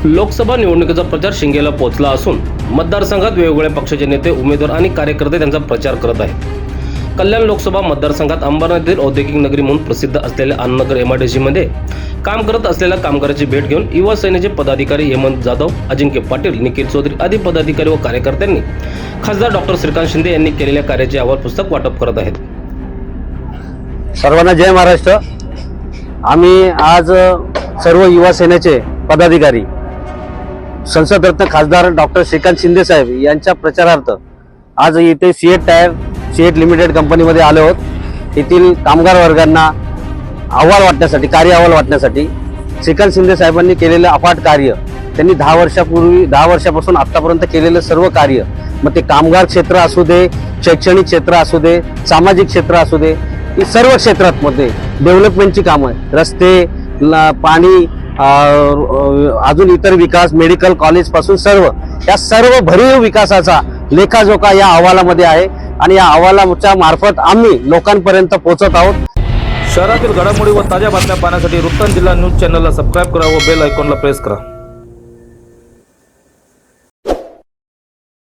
लोकसभा निवडणुकीचा प्रचार शिंगेला पोहोचला असून मतदारसंघात वेगवेगळ्या पक्षाचे नेते, उमेदवार आणि कार्यकर्ते त्यांचा प्रचार करत आहेत। कल्याण लोकसभा मतदारसंघात अंबरनाथतील औद्योगिक नगरी म्हणून प्रसिद्ध असलेल्या अन्ननगर MIDC मध्ये काम करत असलेल्या कामगारांची भेट घेऊन युवा सेनेचे पदाधिकारी हेमंत जाधव, अजिंक्य पाटील, निखिल चौधरी आदी पदाधिकारी व कार्यकर्त्यांनी खासदार डॉ. श्रीकांत शिंदे यांनी केलेल्या कार्याचे अहवाल पुस्तक वाटप करत आहेत। सर्वांना जय महाराष्ट्र। आम्ही आज सर्व युवा सेनेचे पदाधिकारी संसद रत्न खासदार डॉ. श्रीकांत शिंदे साहेब यांच्या प्रचारार्थ आज इथे सीएट लिमिटेड कंपनीमध्ये आलो आहोत। येथील कामगार वर्गांना अहवाल वाटण्यासाठी, कार्य अहवाल वाटण्यासाठी श्रीकांत शिंदे साहेबांनी केलेलं अफाट कार्य, त्यांनी 10 वर्षापासून आतापर्यंत केलेलं सर्व कार्य, मग ते कामगार क्षेत्र असू दे, शैक्षणिक क्षेत्र असू दे, सामाजिक क्षेत्र असू दे, ही सर्व क्षेत्रात मध्ये डेव्हलपमेंटची कामं, रस्ते, पाणी, अजून इतर विकास, मेडिकल कॉलेज पासून सर्व या सर्व भरीव विकासाचा लेखाजोखा या अहवालामध्ये आहे आणि या अहवालाच्या मार्फत आम्ही लोकांपर्यंत पोहोचत आहोत। शहरातील घडामोडी व ताज्या बातम्या पाहण्यासाठी वृत्तांत जिल्हा न्यूज चॅनलला सबस्क्राईब करा व बेल आयकॉनला प्रेस करा।